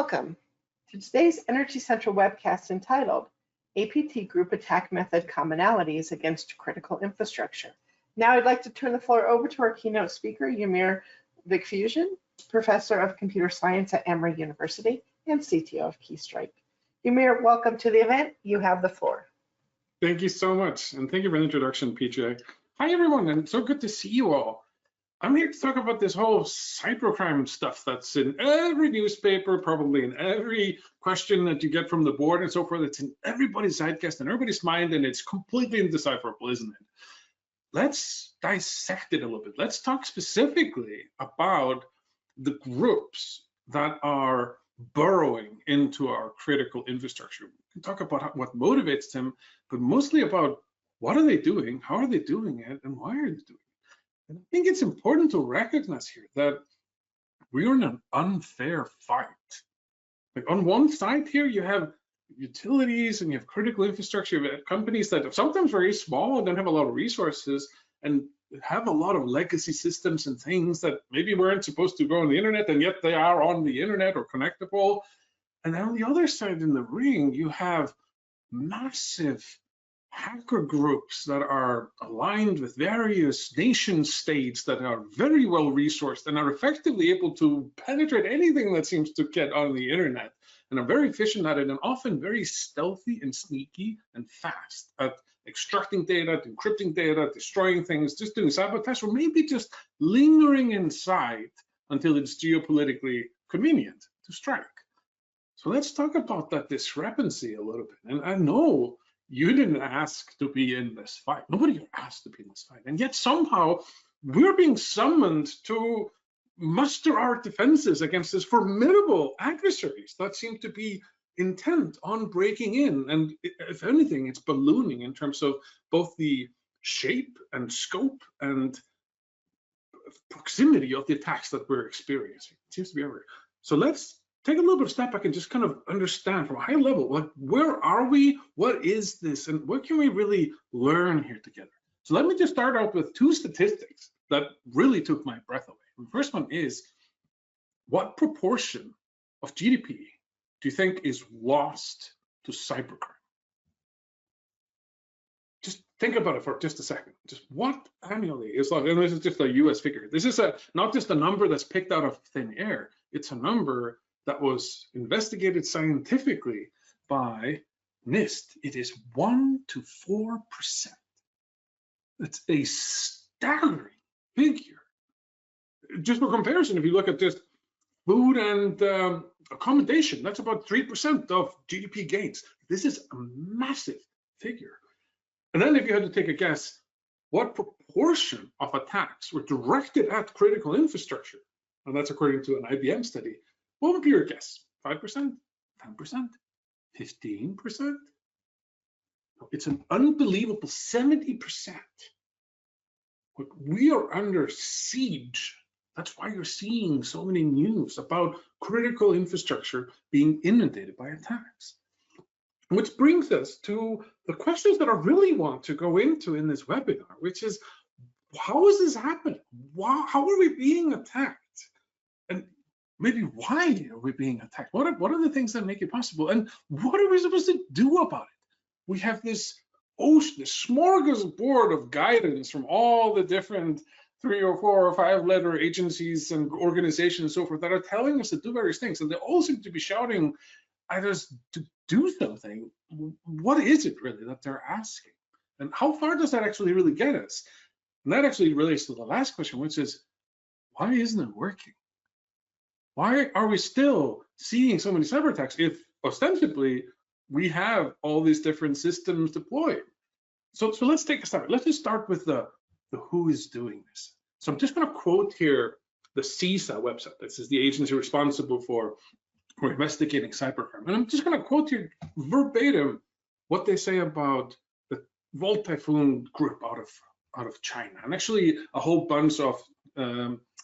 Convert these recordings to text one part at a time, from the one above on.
Welcome to today's Energy Central webcast entitled APT Group Attack Method Commonalities Against Critical Infrastructure. Now I'd like to turn the floor over to our keynote speaker, Ymir Vigfusson, Professor of Computer Science at Emory University and CTO of Keystrike. Ymir, welcome to the event. You have the floor. Thank you so much, and thank you for the introduction, PJ. Hi, everyone, and so good to see you all. I'm here to talk about this whole cybercrime stuff that's in every newspaper, probably in every question that you get from the board and so forth. It's in everybody's zeitgeist and everybody's mind, and it's completely indecipherable, isn't it? Let's dissect it a little bit. Let's talk specifically about the groups that are burrowing into our critical infrastructure. We can talk about what motivates them, but mostly about what are they doing, how are they doing it, and why are they doing it? And I think it's important to recognize here that we're in an unfair fight. Like on one side here, you have utilities and you have critical infrastructure, you have companies that are sometimes very small and don't have a lot of resources and have a lot of legacy systems and things that maybe weren't supposed to go on the internet, and yet they are on the internet or connectable. And then on the other side in the ring, you have massive hacker groups that are aligned with various nation states that are very well resourced and are effectively able to penetrate anything that seems to get on the internet, and are very efficient at it, and often very stealthy and sneaky and fast at extracting data, encrypting data, destroying things, just doing sabotage, or maybe just lingering inside until it's geopolitically convenient to strike. So let's talk about that discrepancy a little bit. And I know you didn't ask to be in this fight. Nobody asked to be in this fight. And yet somehow we're being summoned to muster our defenses against this formidable adversaries that seem to be intent on breaking in. And if anything, it's ballooning in terms of both the shape and scope and proximity of the attacks that we're experiencing. It seems to be everywhere. So let's take a little bit of step back and just kind of understand from a high level, like, where are we? What is this? And what can we really learn here together? So let me just start out with two statistics that really took my breath away. The first one is, what proportion of GDP do you think is lost to cybercrime? Just think about it for just a second. Just what annually is lost? And this is just a US figure. This is not just a number that's picked out of thin air. It's a number that was investigated scientifically by NIST. It is 1 to 4%. It's a staggering figure. Just for comparison, if you look at just food and accommodation, that's about 3% of GDP gains. This is a massive figure. And then if you had to take a guess, what proportion of attacks were directed at critical infrastructure? And that's according to an IBM study. What would be your guess? 5%, 10%, 15%? It's an unbelievable 70%. We are under siege. That's why you're seeing so many news about critical infrastructure being inundated by attacks. Which brings us to the questions that I really want to go into in this webinar, which is, how is this happening? How are we being attacked? And maybe why are we being attacked? What are the things that make it possible? And what are we supposed to do about it? We have this ocean, this smorgasbord of guidance from all the different 3 or 4 or 5 letter agencies and organizations and so forth that are telling us to do various things. And they all seem to be shouting at us to do something. What is it really that they're asking? And how far does that actually really get us? And that actually relates to the last question, which is, why isn't it working? Why are we still seeing so many cyber attacks if ostensibly we have all these different systems deployed? So let's take a start. Let's just start with the who is doing this. So I'm just going to quote here the CISA website. This is the agency responsible for investigating cybercrime. And I'm just going to quote here verbatim what they say about the Volt Typhoon group out of China, and actually a whole bunch of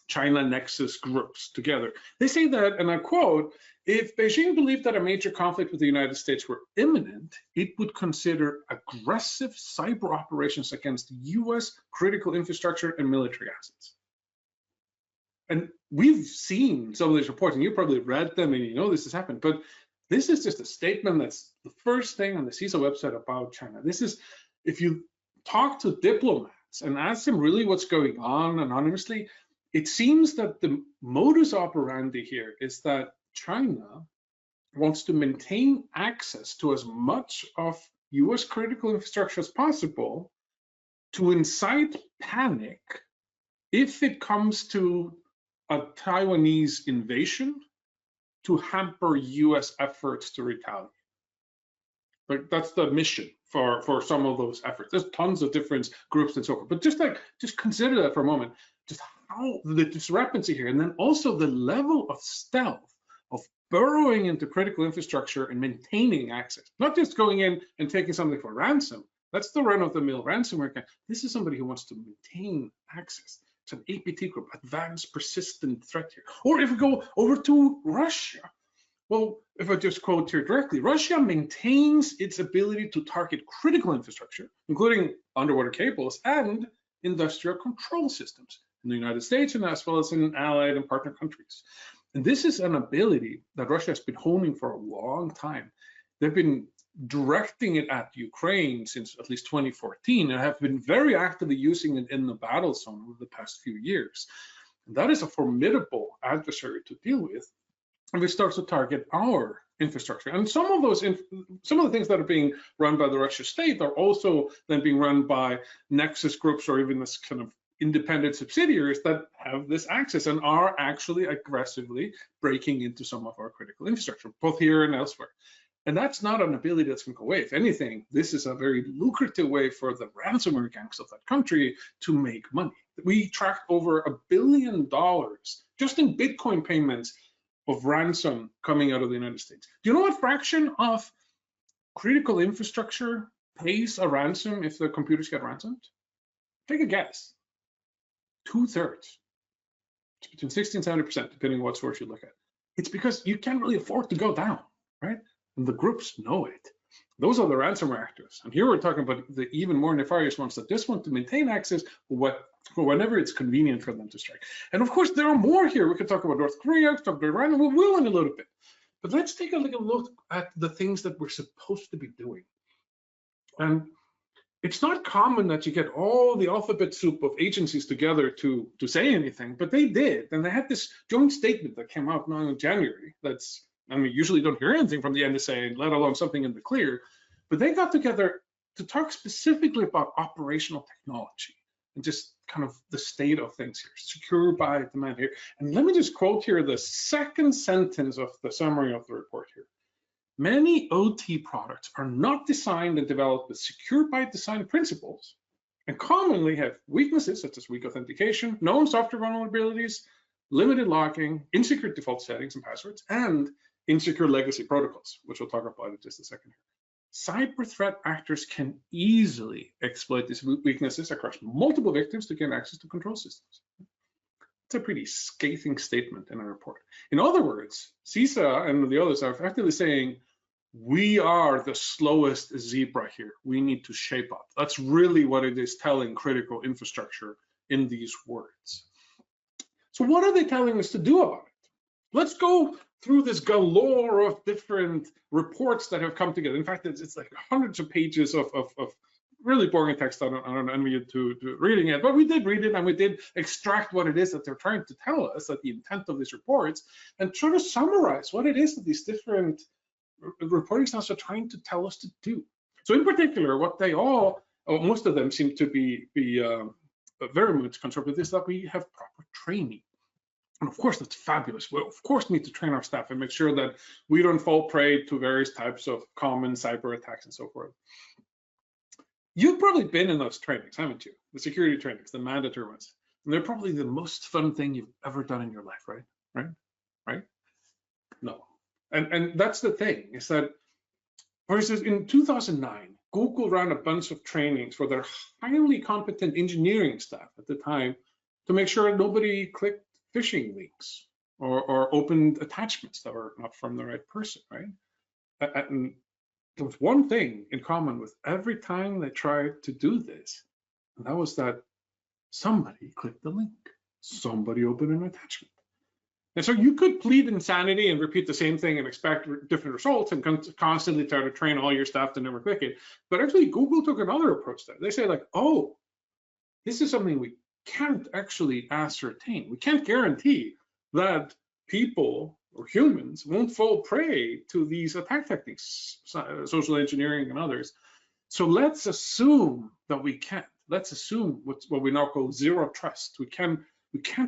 China Nexus groups together. They say that, and I quote, if Beijing believed that a major conflict with the United States were imminent, it would consider aggressive cyber operations against US critical infrastructure and military assets. And we've seen some of these reports, and you probably read them, and you know this has happened. But this is just a statement that's the first thing on the CISA website about China. This is, if you talk to diplomats and ask them really what's going on anonymously, it seems that the modus operandi here is that China wants to maintain access to as much of US critical infrastructure as possible to incite panic if it comes to a Taiwanese invasion, to hamper US efforts to retaliate. Like, that's the mission for some of those efforts. There's tons of different groups and so forth, but just consider that for a moment, just how the discrepancy here, and then also the level of stealth of burrowing into critical infrastructure and maintaining access, not just going in and taking something for ransom. That's the run-of-the-mill ransomware. This is somebody who wants to maintain access. It's an APT group, advanced persistent threat here. Or if we go over to Russia, well, if I just quote here directly, Russia maintains its ability to target critical infrastructure, including underwater cables and industrial control systems in the United States and as well as in allied and partner countries. And this is an ability that Russia has been honing for a long time. They've been directing it at Ukraine since at least 2014 and have been very actively using it in the battle zone over the past few years. And that is a formidable adversary to deal with. And it starts to target our infrastructure. And some of the things that are being run by the Russian state are also then being run by nexus groups or even this kind of independent subsidiaries that have this access and are actually aggressively breaking into some of our critical infrastructure, both here and elsewhere. And that's not an ability that's going to go away. If anything, this is a very lucrative way for the ransomware gangs of that country to make money. We tracked over $1 billion just in Bitcoin payments of ransom coming out of the United States. Do you know what fraction of critical infrastructure pays a ransom if the computers get ransomed? Take a guess. 2/3. It's between 60 and 70%, depending on what source you look at. It's because you can't really afford to go down, right? And the groups know it. Those are the ransomware actors. And here we're talking about the even more nefarious ones that just want to maintain access for whenever it's convenient for them to strike. And of course, there are more here. We could talk about North Korea, talk about Iran, and we will in a little bit. But let's take a look at the things that we're supposed to be doing. And it's not common that you get all the alphabet soup of agencies together to say anything, but they did. And they had this joint statement that came out now in January that's, I mean, usually don't hear anything from the NSA, let alone something in the clear, but they got together to talk specifically about operational technology and just kind of the state of things here, secure by demand here. And let me just quote here the second sentence of the summary of the report here. Many OT products are not designed and developed with secure by design principles and commonly have weaknesses such as weak authentication, known software vulnerabilities, limited locking, insecure default settings and passwords, and insecure legacy protocols, which we'll talk about in just a second here. Cyber threat actors can easily exploit these weaknesses across multiple victims to gain access to control systems. It's a pretty scathing statement in a report. In other words, CISA and the others are effectively saying, we are the slowest zebra here. We need to shape up. That's really what it is telling critical infrastructure in these words. So what are they telling us to do about it? Let's go through this galore of different reports that have come together. In fact, it's like hundreds of pages of really boring text. I don't envy you to reading it, but we did read it and we did extract what it is that they're trying to tell us, that the intent of these reports, and try to summarize what it is that these different reporting styles are trying to tell us to do. So in particular, what they all, most of them seem to be very much concerned with is that we have proper training. And of course, that's fabulous. We of course need to train our staff and make sure that we don't fall prey to various types of common cyber attacks and so forth. You've probably been in those trainings, haven't you? The security trainings, the mandatory ones. And they're probably the most fun thing you've ever done in your life, right? Right? No. And that's the thing, is that, for instance, in 2009, Google ran a bunch of trainings for their highly competent engineering staff at the time to make sure nobody clicked phishing links or opened attachments that were not from the right person, right? And there was one thing in common with every time they tried to do this, and that was that somebody clicked the link. somebody opened an attachment. And so you could plead insanity and repeat the same thing and expect different results and constantly try to train all your staff to never click it. But actually, Google took another approach there. They say like, oh, this is something we can't actually ascertain. We can't guarantee that people or humans won't fall prey to these attack techniques, social engineering and others. So let's assume that we can't. Let's assume what we now call zero trust. We can't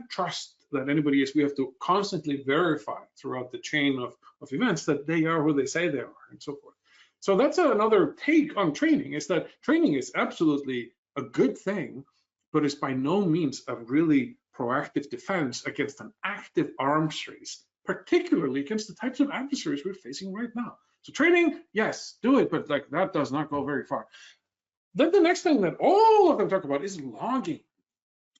trust that anybody is. We have to constantly verify throughout the chain of events that they are who they say they are, and so forth. So that's another take on training, is that training is absolutely a good thing, but it's by no means a really proactive defense against an active arms race, particularly against the types of adversaries we're facing right now. So training, yes, do it, but like that does not go very far. Then the next thing that all of them talk about is logging,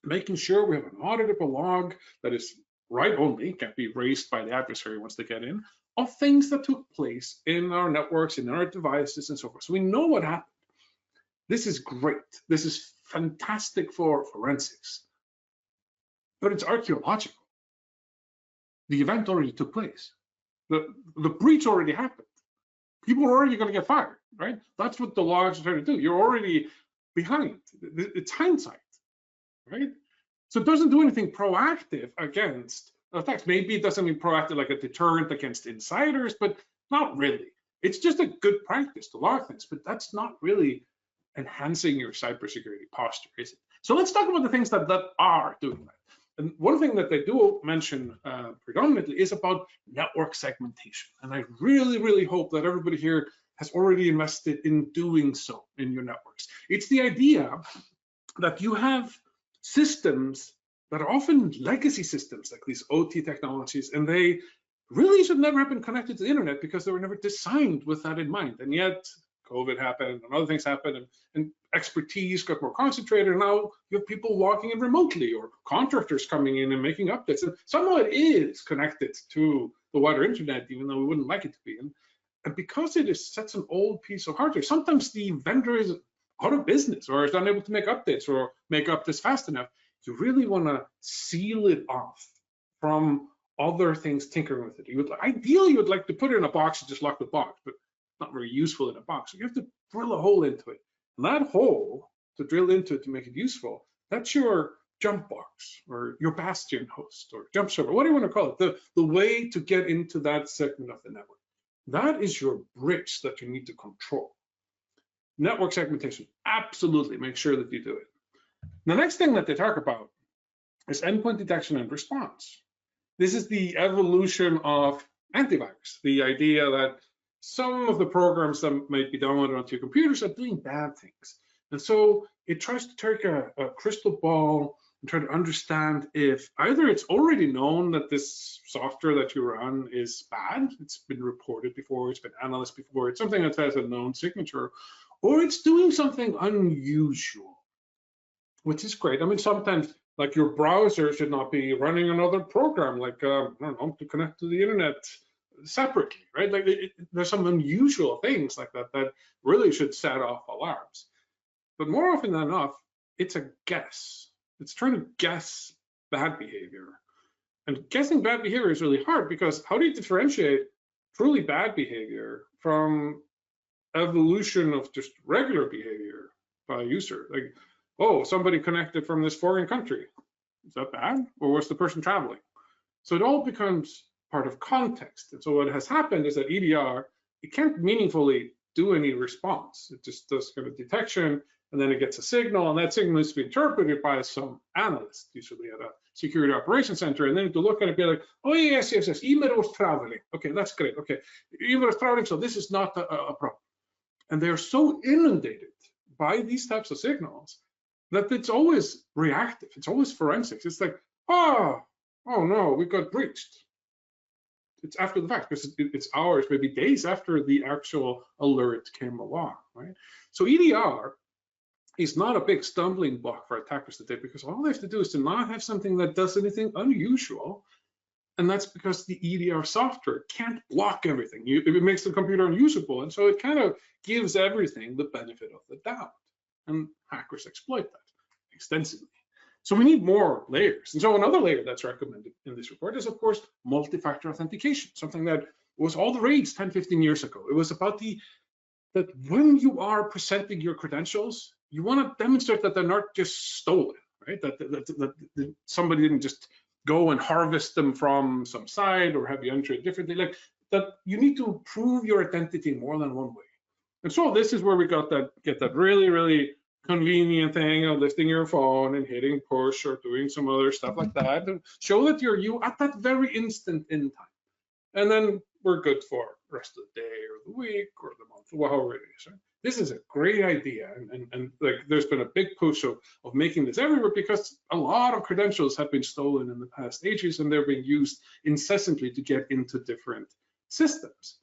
making sure we have an auditable log that is write only, can't be erased by the adversary once they get in, of things that took place in our networks, in our devices, and so forth. So we know what happened. This is great. This is fantastic for forensics, but it's archaeological. The event already took place. The breach already happened. People are already going to get fired, right? That's what the logs are trying to do. You're already behind. It's hindsight, right? So it doesn't do anything proactive against attacks. Maybe it doesn't mean proactive like a deterrent against insiders, but not really. It's just a good practice to log things, but that's not really enhancing your cybersecurity posture, is it? So let's talk about the things that are doing that. And one thing that they do mention predominantly is about network segmentation. And I really, really hope that everybody here has already invested in doing so in your networks. It's the idea that you have systems that are often legacy systems, like these OT technologies, and they really should never have been connected to the internet because they were never designed with that in mind. And yet COVID happened and other things happened, and expertise got more concentrated. And now you have people logging in remotely or contractors coming in and making updates. And somehow it is connected to the wider internet, even though we wouldn't like it to be. And because it is such an old piece of hardware, sometimes the vendor is out of business or is unable to make updates or make updates fast enough. You really want to seal it off from other things tinkering with it. Ideally, you would like to put it in a box and just lock the box, but not very useful in a box. So you have to drill a hole into it. And that hole to drill into it to make it useful, that's your jump box or your bastion host or jump server, what do you want to call it? The way to get into that segment of the network. That is your bridge that you need to control. Network segmentation, absolutely make sure that you do it. The next thing that they talk about is endpoint detection and response. This is the evolution of antivirus, the idea that some of the programs that might be downloaded onto your computers are doing bad things. And so it tries to take a crystal ball and try to understand if either it's already known that this software that you run is bad, it's been reported before, it's been analyzed before, it's something that has a known signature, or it's doing something unusual, which is great. I mean, sometimes like your browser should not be running another program, like I don't know, to connect to the internet separately, right? Like there's some unusual things like that that really should set off alarms. But more often than not, it's a guess. It's trying to guess bad behavior. And guessing bad behavior is really hard because how do you differentiate truly bad behavior from evolution of just regular behavior by a user? Like, oh, somebody connected from this foreign country. Is that bad? Or was the person traveling? So it all becomes part of context. And so what has happened is that EDR, it can't meaningfully do any response. It just does kind of detection, and then it gets a signal, and that signal needs to be interpreted by some analyst, usually at a security operations center, and then to look at it and be like, oh yes, Ymir was traveling. Okay, that's great. Okay, Ymir was traveling, so this is not a problem. And they're so inundated by these types of signals that it's always reactive. It's always forensics. It's like, oh no, we got breached. It's after the fact because it's hours, maybe days after the actual alert came along, right? So EDR is not a big stumbling block for attackers today because all they have to do is to not have something that does anything unusual. And that's because the EDR software can't block everything. It makes the computer unusable. And so it kind of gives everything the benefit of the doubt. And hackers exploit that extensively. So we need more layers. And so another layer that's recommended in this report is, of course, multi-factor authentication, something that was all the rage 10, 15 years ago. It was about that when you are presenting your credentials, you want to demonstrate that they're not just stolen, right? That somebody didn't just go and harvest them from some site or have you enter it differently. Like that, you need to prove your identity more than one way. And so this is where we get that really, really convenient thing of lifting your phone and hitting push or doing some other stuff like that and show that you're you at that very instant in time. And then we're good for the rest of the day or the week or the month, however it is. Right? This is a great idea. And like there's been a big push of making this everywhere because a lot of credentials have been stolen in the past ages and they're being used incessantly to get into different systems.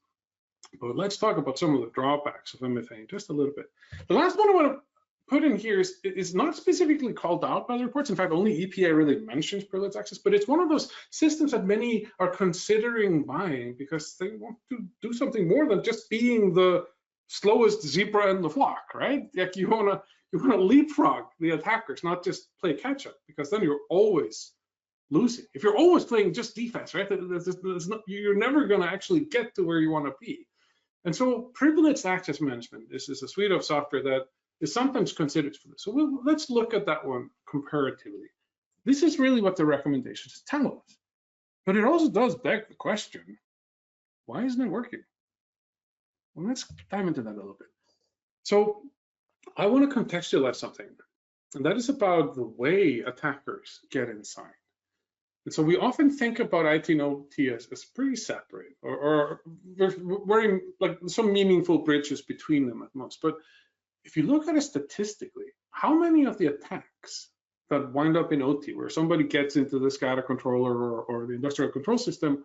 But let's talk about some of the drawbacks of MFA just a little bit. The last one I want to put in here is not specifically called out by the reports. In fact, only EPA really mentions privileged access, but it's one of those systems that many are considering buying because they want to do something more than just being the slowest zebra in the flock, right? Like you wanna leapfrog the attackers, not just play catch up, because then you're always losing. If you're always playing just defense, right? You're never gonna actually get to where you want to be. And so privileged access management is a suite of software that is sometimes considered for this. So let's look at that one comparatively. This is really what the recommendations tell us. But it also does beg the question, why isn't it working? Well, let's dive into that a little bit. So I want to contextualize something, and that is about the way attackers get inside. And so we often think about IT and OT as pretty separate, or wearing like some meaningful bridges between them at most. But if you look at it statistically, how many of the attacks that wind up in OT, where somebody gets into the SCADA controller or the industrial control system,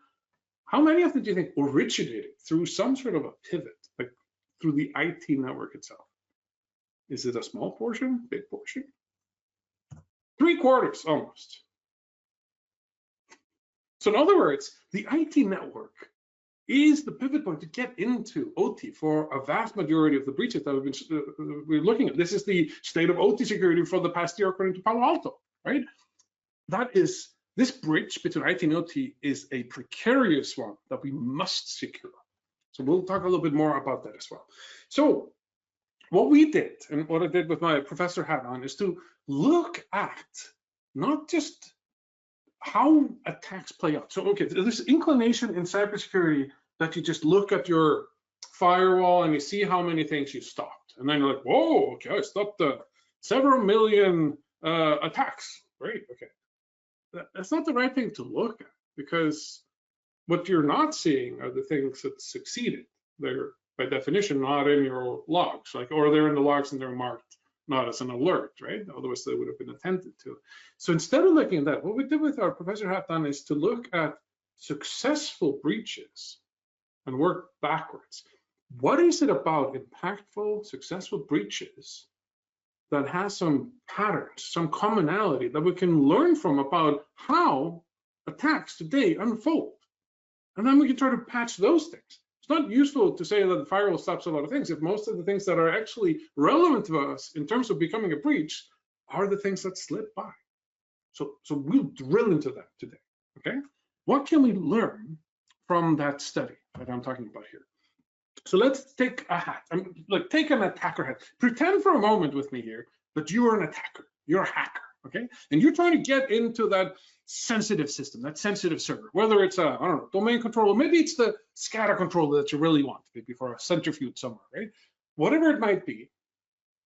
how many of them do you think originated through some sort of a pivot, like through the IT network itself? Is it a small portion, big portion? 3/4 almost. So in other words, the IT network is the pivot point to get into OT for a vast majority of the breaches that we're looking at. This is the state of OT security for the past year according to Palo Alto, right? That is, this bridge between IT and OT is a precarious one that we must secure. So we'll talk a little bit more about that as well. So what we did, and what I did with my professor hat on, is to look at not just how attacks play out. So, okay, there's inclination in cybersecurity that you just look at your firewall and you see how many things you stopped. And then you're like, whoa, okay, I stopped several million attacks. Great, okay. That's not the right thing to look at, because what you're not seeing are the things that succeeded. They're by definition not in your logs, or they're in the logs and they're marked not as an alert, right? Otherwise they would have been attended to. So instead of looking at that, what we did with our professor hat on is to look at successful breaches and work backwards. What is it about impactful, successful breaches that has some patterns, some commonality that we can learn from about how attacks today unfold? And then we can try to patch those things. It's not useful to say that the firewall stops a lot of things if most of the things that are actually relevant to us in terms of becoming a breach are the things that slip by. So we'll drill into that today, okay? What can we learn from that study that I'm talking about here? So let's take a hat, take an attacker hat. Pretend for a moment with me here that you are an attacker, you're a hacker, okay? And you're trying to get into that sensitive system, that sensitive server, whether it's I don't know, domain controller, maybe it's the SCADA controller that you really want, maybe for a centrifuge somewhere, right? Whatever it might be,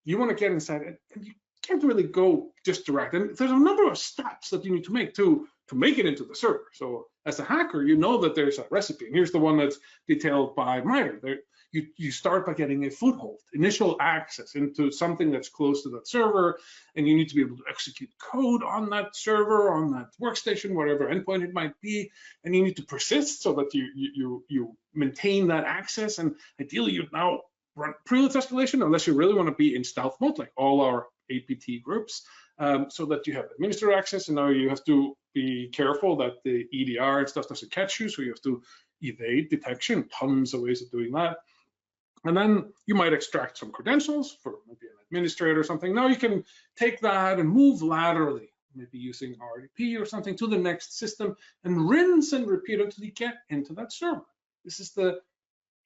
you want to get inside it, and you can't really go just direct. And there's a number of steps that you need to make to make it into the server. So as a hacker, you know that there's a recipe, and here's the one that's detailed by MITRE. You start by getting a foothold, initial access into something that's close to that server, and you need to be able to execute code on that server, on that workstation, whatever endpoint it might be, and you need to persist so that you maintain that access, and ideally you now run privilege escalation unless you really want to be in stealth mode, like all our APT groups, so that you have administrator access, and now you have to be careful that the EDR and stuff doesn't catch you, so you have to evade detection, tons of ways of doing that. And then you might extract some credentials for maybe an administrator or something. Now you can take that and move laterally maybe using RDP or something, to the next system and rinse and repeat until you get into that server. This is the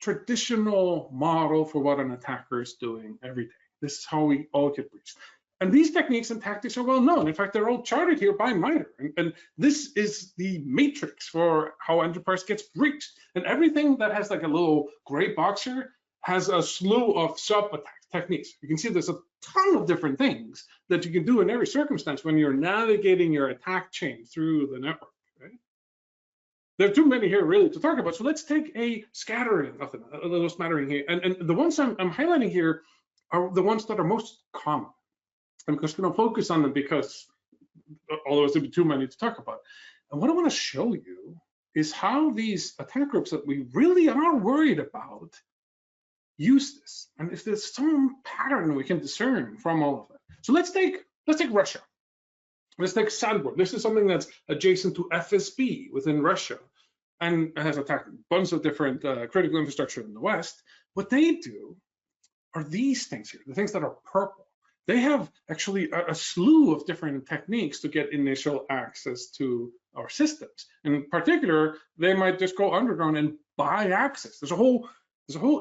traditional model for what an attacker is doing every day. This is how we all get breached. And these techniques and tactics are well known. In fact, they're all charted here by MITRE. And this is the matrix for how enterprise gets breached. And everything that has like a little gray box here has a slew of sub-attack techniques. You can see there's a ton of different things that you can do in every circumstance when you're navigating your attack chain through the network, right? There are too many here really to talk about. So let's take a scattering of them, a little smattering here. And the ones I'm highlighting here are the ones that are most common. I'm just going to focus on them because otherwise there'd be too many to talk about. And what I want to show you is how these attack groups that we really are worried about use this, and if there's some pattern we can discern from all of it. So let's take Russia. Let's take Sandboard. This is something that's adjacent to FSB within Russia and has attacked a bunch of different critical infrastructure in the West. What they do are these things here, the things that are purple. They have actually a slew of different techniques to get initial access to our systems. In particular, they might just go underground and buy access. There's a whole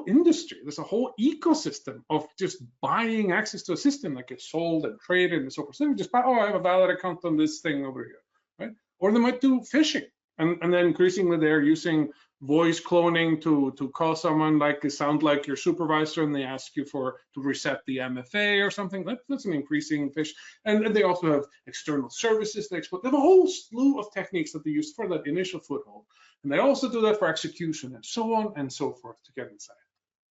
industry, there's a whole ecosystem of just buying access to a system that gets sold and traded and so forth. So they just buy, oh, I have a valid account on this thing over here, right? Or they might do phishing, and then increasingly they're using voice cloning to call someone like, it sound like your supervisor, and they ask you to reset the MFA or something. That's an increasing phish. And they also have external services they exploit. They have a whole slew of techniques that they use for that initial foothold. And they also do that for execution and so on and so forth to get inside.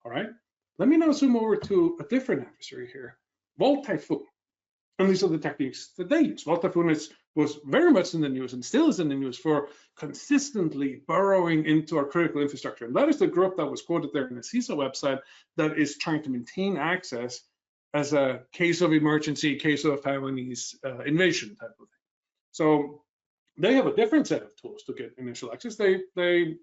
All right. Let me now zoom over to a different adversary here, Typhoon. And these are the techniques that they use. Typhoon was very much in the news and still is in the news for consistently burrowing into our critical infrastructure. And that is the group that was quoted there in the CISA website that is trying to maintain access as a case of emergency, case of Taiwanese invasion type of thing. So they have a different set of tools to get initial access. They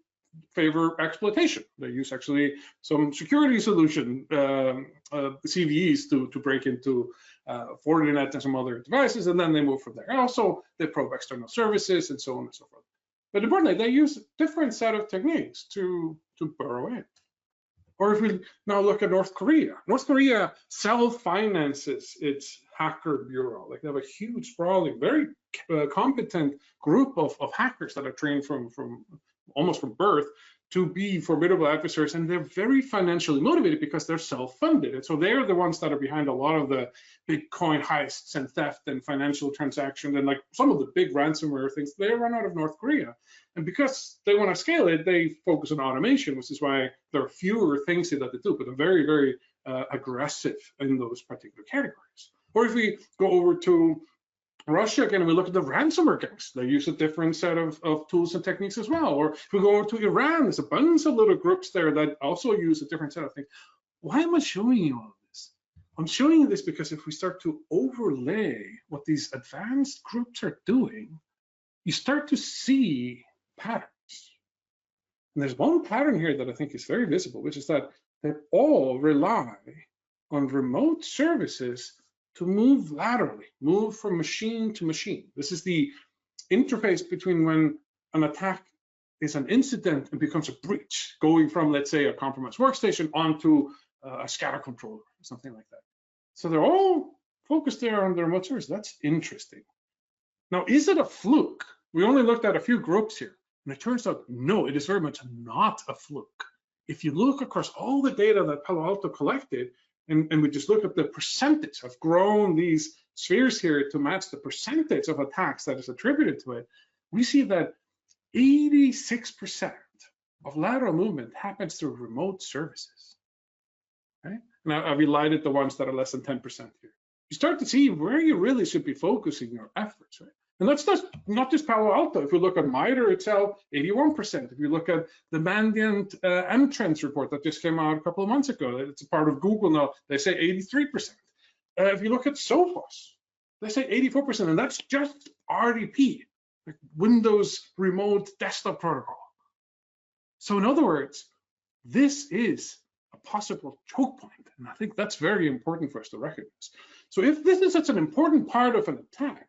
favor exploitation. They use actually some security solution CVEs to break into Fortinet and some other devices, and then they move from there. Also, they probe external services and so on and so forth. But importantly, they use a different set of techniques to burrow in. Or if we now look at North Korea self-finances its hacker bureau. Like, they have a huge, sprawling, very competent group of hackers that are trained from almost from birth to be formidable adversaries, and they're very financially motivated because they're self-funded. And so they're the ones that are behind a lot of the Bitcoin heists and theft and financial transactions, and like some of the big ransomware things, they run out of North Korea. And because they want to scale it, they focus on automation, which is why there are fewer things that they do, but they're very, very aggressive in those particular categories. Or if we go over to Russia again, and we look at the ransomware gangs, they use a different set of tools and techniques as well. Or if we go over to Iran, there's a bunch of little groups there that also use a different set of things. Why am I showing you all of this? I'm showing you this because if we start to overlay what these advanced groups are doing, you start to see patterns. And there's one pattern here that I think is very visible, which is that they all rely on remote services to move laterally, move from machine to machine. This is the interface between when an attack is an incident and becomes a breach, going from, let's say, a compromised workstation onto a SCADA controller or something like that. So they're all focused there on the remote service. That's interesting. Now, is it a fluke? We only looked at a few groups here, and it turns out, no, it is very much not a fluke. If you look across all the data that Palo Alto collected, and we just look at the percentage, I've grown these spheres here to match the percentage of attacks that is attributed to it, we see that 86% of lateral movement happens through remote services. Right? And I've elided the ones that are less than 10% here. You start to see where you really should be focusing your efforts, right? And that's not just Palo Alto. If you look at MITRE itself, 81%. If you look at the Mandiant M-Trends report that just came out a couple of months ago, it's a part of Google now, they say 83%. If you look at Sophos, they say 84%, and that's just RDP, like Windows Remote Desktop Protocol. So in other words, this is a possible choke point, and I think that's very important for us to recognize. So if this is such an important part of an attack,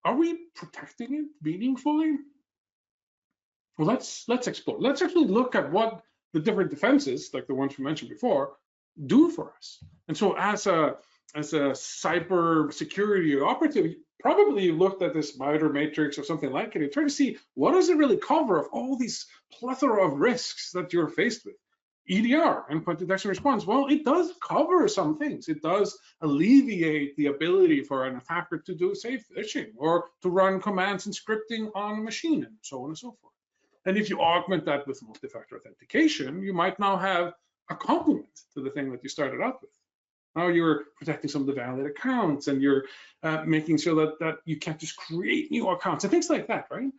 are we protecting it meaningfully? Well, let's explore. Let's actually look at what the different defenses, like the ones we mentioned before, do for us. And so as a cyber security operative, probably you looked at this MITRE matrix or something like it and try to see what does it really cover of all these plethora of risks that you're faced with. EDR, endpoint detection response, well, it does cover some things. It does alleviate the ability for an attacker to do safe phishing or to run commands and scripting on a machine and so on and so forth. And if you augment that with multi-factor authentication, you might now have a complement to the thing that you started out with. Now you're protecting some of the valid accounts, and you're making sure that you can't just create new accounts and things like that, right?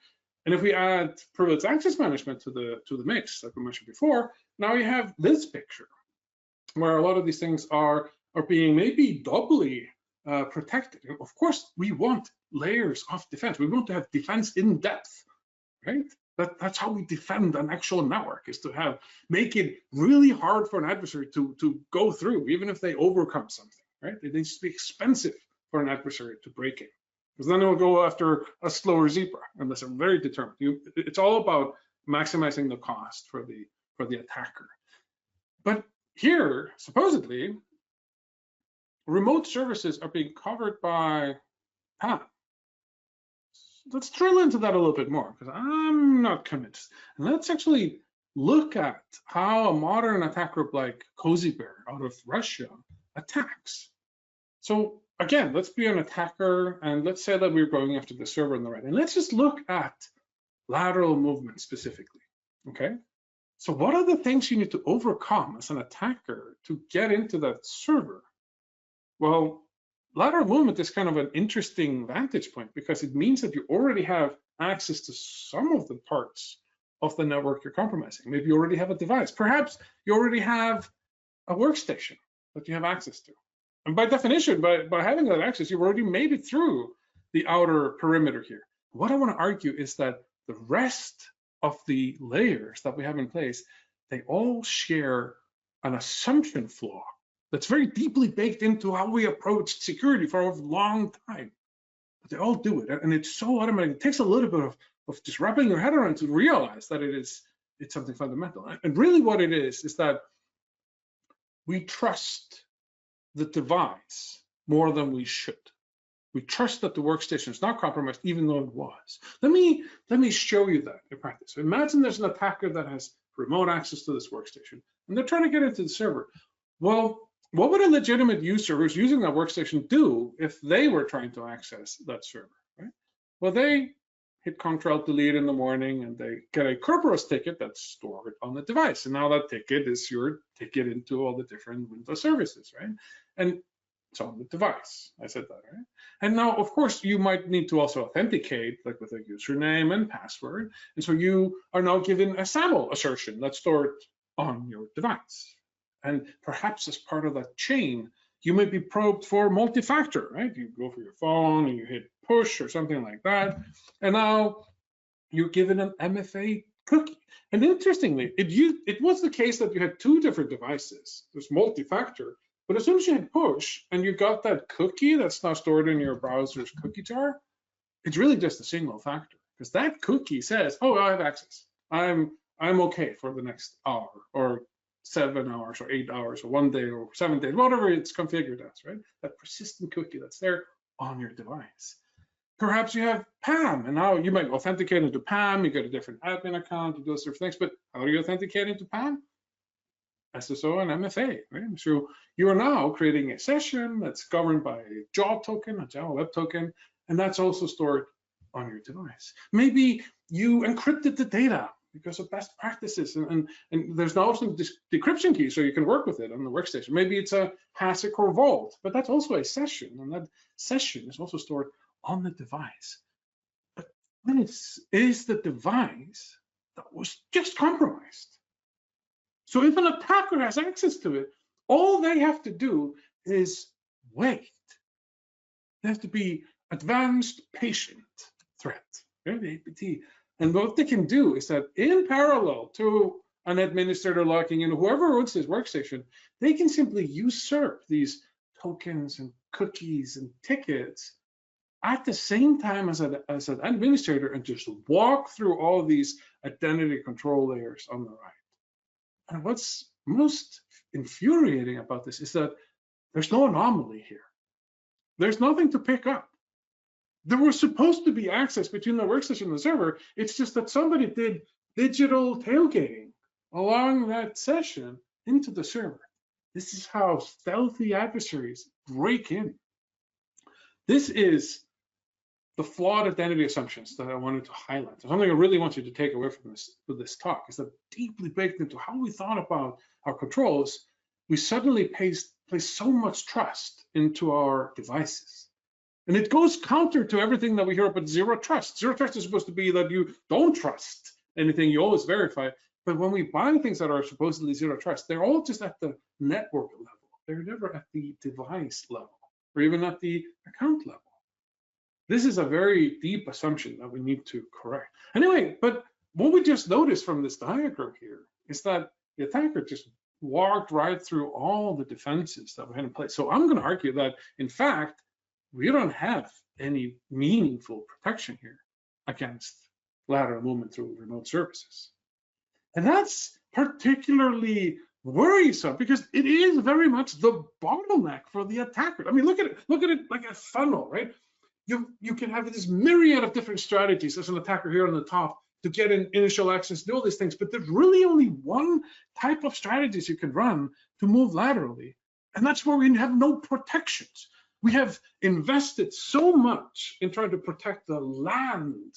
And if we add privileged access management to the mix, like we mentioned before, now you have this picture where a lot of these things are being maybe doubly protected. Of course, we want layers of defense. We want to have defense in depth, right? That's how we defend an actual network, is to make it really hard for an adversary to go through, even if they overcome something, right? It needs to be expensive for an adversary to break it, because then it will go after a slower zebra unless they're very determined. It's all about maximizing the cost for the attacker. But here, supposedly, remote services are being covered by PAM. Let's drill into that a little bit more, because I'm not convinced. And let's actually look at how a modern attack group like Cozy Bear out of Russia attacks. So again, let's be an attacker, and let's say that we're going after the server on the right. And let's just look at lateral movement specifically, okay? So what are the things you need to overcome as an attacker to get into that server? Well, lateral movement is kind of an interesting vantage point, because it means that you already have access to some of the parts of the network you're compromising. Maybe you already have a device. Perhaps you already have a workstation that you have access to. And by definition, by having that access, you've already made it through the outer perimeter here. What I want to argue is that the rest of the layers that we have in place, they all share an assumption flaw that's very deeply baked into how we approached security for a long time. But they all do it, and it's so automatic. It takes a little bit of just wrapping your head around to realize that it's something fundamental. And really what it is that we trust the device more than we should. We trust that the workstation is not compromised, even though it was. Let me show you that in practice. Imagine there's an attacker that has remote access to this workstation, and they're trying to get into the server. Well, what would a legitimate user who's using that workstation do if they were trying to access that server, right? Well, they hit Ctrl-Delete in the morning, and they get a Kerberos ticket that's stored on the device. And now that ticket is your ticket into all the different Windows services, right? And it's on the device. I said that, right? And now, of course, you might need to also authenticate, like with a username and password. And so you are now given a SAML assertion that's stored on your device. And perhaps as part of that chain, you may be probed for multi-factor, right? You go for your phone and you hit push or something like that. And now you're given an MFA cookie. And interestingly, it was the case that you had two different devices. There's multi-factor, but as soon as you hit push and you got that cookie that's now stored in your browser's cookie jar, it's really just a single factor, because that cookie says, oh, I have access. I'm okay for the next hour, or 7 hours, or 8 hours, or 1 day, or 7 days, whatever it's configured as, right? That persistent cookie that's there on your device. Perhaps you have PAM, and now you might authenticate into PAM. You get a different admin account, you do those sort of things, but how do you authenticate into PAM? SSO and MFA, right? So you are now creating a session that's governed by a JAW token, a Java Web Token, and that's also stored on your device. Maybe you encrypted the data because of best practices, and there's now some decryption keys so you can work with it on the workstation. Maybe it's a HASIC or Vault, but that's also a session, and that session is also stored on the device. But this is the device that was just compromised. So if an attacker has access to it, all they have to do is wait. They have to be advanced patient threat, right? The APT. And what they can do is that in parallel to an administrator logging in, whoever owns this workstation, they can simply usurp these tokens and cookies and tickets at the same time as an administrator and just walk through all these identity control layers on the right. And what's most infuriating about this is that there's no anomaly here. There's nothing to pick up. There was supposed to be access between the workstation and the server. It's just that somebody did digital tailgating along that session into the server. This is how stealthy adversaries break in. This is the flawed identity assumptions that I wanted to highlight. Something I really want you to take away from this talk is that deeply baked into how we thought about our controls, we suddenly place so much trust into our devices. And it goes counter to everything that we hear about zero trust. Zero trust is supposed to be that you don't trust anything, you always verify. But when we buy things that are supposedly zero trust, they're all just at the network level. They're never at the device level or even at the account level. This is a very deep assumption that we need to correct. Anyway, but what we just noticed from this diagram here is that the attacker just walked right through all the defenses that we had in place. So I'm going to argue that, in fact, we don't have any meaningful protection here against lateral movement through remote services. And that's particularly worrisome because it is very much the bottleneck for the attacker. I mean, look at it like a funnel, right? You can have this myriad of different strategies as an attacker here on the top to get in initial access, do all these things, but there's really only one type of strategies you can run to move laterally, and that's where we have no protections. We have invested so much in trying to protect the land,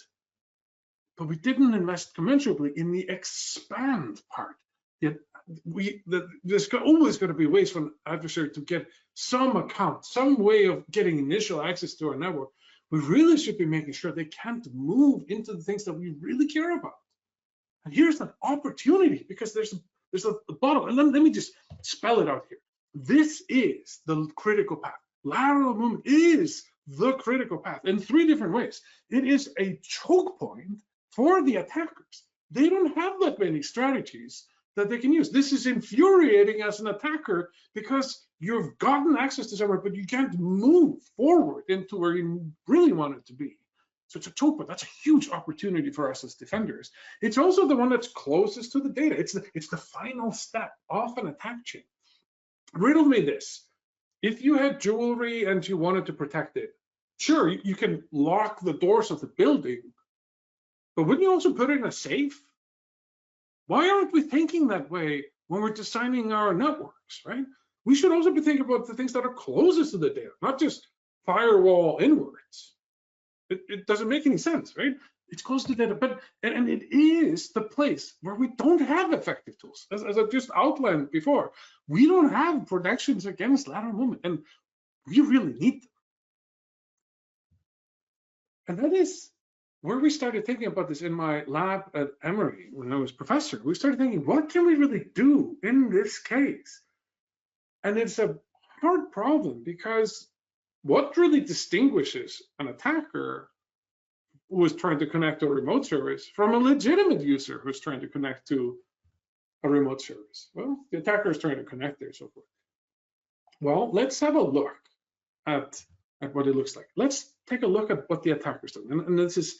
but we didn't invest commensurably in the expand part. Yet there's always going to be ways for an adversary to get some account, some way of getting initial access to our network. We really should be making sure they can't move into the things that we really care about. And here's an opportunity because there's a bottle. And let me just spell it out here. This is the critical path. Lateral movement is the critical path in 3 different ways. It is a choke point for the attackers. They don't have that many strategies that they can use. This is infuriating as an attacker because you've gotten access to somewhere, but you can't move forward into where you really want it to be. So it's a choke point. That's a huge opportunity for us as defenders. It's also the one that's closest to the data. It's the final step of an attack chain. Riddle me this. If you had jewelry and you wanted to protect it, sure, you can lock the doors of the building, but wouldn't you also put it in a safe? Why aren't we thinking that way when we're designing our networks, right? We should also be thinking about the things that are closest to the data, not just firewall inwards. It doesn't make any sense, right? It's close to data, but and it is the place where we don't have effective tools. As I've just outlined before, we don't have protections against lateral movement, and we really need them. And that is where we started thinking about this in my lab at Emory when I was professor. We started thinking, what can we really do in this case? And it's a hard problem because what really distinguishes an attacker who is trying to connect to a remote service from a legitimate user who's trying to connect to a remote service? Well, the attacker is trying to connect there, so forth. Well, let's have a look at what it looks like. Let's take a look at what the attacker's doing. And this is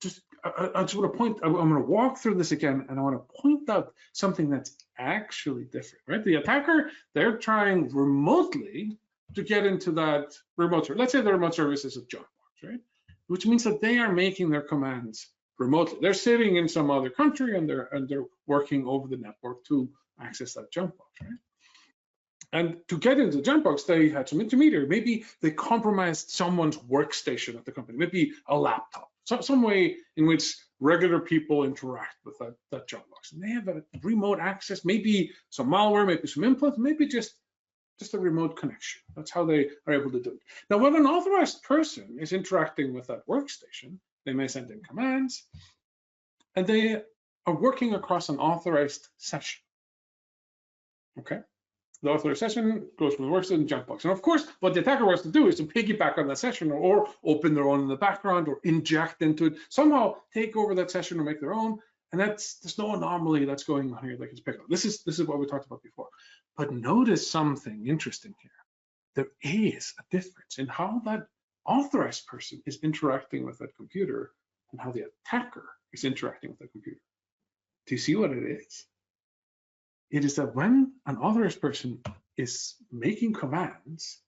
just, I just want to point, I'm going to walk through this again, and I want to point out something that's actually different, right? The attacker, they're trying remotely to get into that remote service. Let's say the remote service is a jump box, right? Which means that they are making their commands remotely. They're sitting in some other country and they're working over the network to access that jump box, right? And to get into the jump box, they had some intermediary. Maybe they compromised someone's workstation at the company, maybe a laptop, some way in which regular people interact with that jump box. And they have a remote access, maybe some malware, maybe some inputs, maybe just a remote connection. That's how they are able to do it. Now, when an authorized person is interacting with that workstation, they may send in commands, and they are working across an authorized session. Okay. The authorized session goes from the workstation jump box. And of course, what the attacker wants to do is to piggyback on that session or open their own in the background or inject into it, somehow take over that session or make their own. And there's no anomaly that's going on here that can pick up. This is what we talked about before. But notice something interesting here. There is a difference in how that authorized person is interacting with that computer and how the attacker is interacting with the computer. Do you see what it is? It is that when an authorized person is making commands,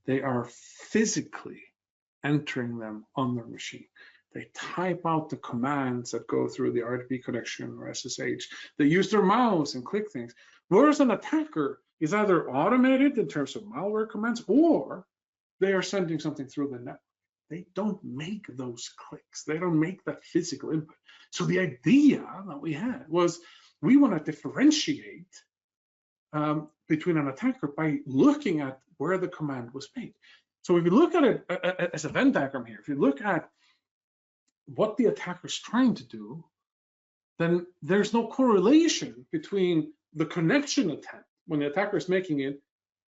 they are physically entering them on their machine. They type out the commands that go through the RTP connection or SSH. They use their mouse and click things. Whereas an attacker is either automated in terms of malware commands, or they are sending something through the network. They don't make those clicks. They don't make that physical input. So the idea that we had was we want to differentiate between an attacker by looking at where the command was made. So if you look at it as a Venn diagram here, if you look at what the attacker is trying to do, then there's no correlation between the connection attempt when the attacker is making it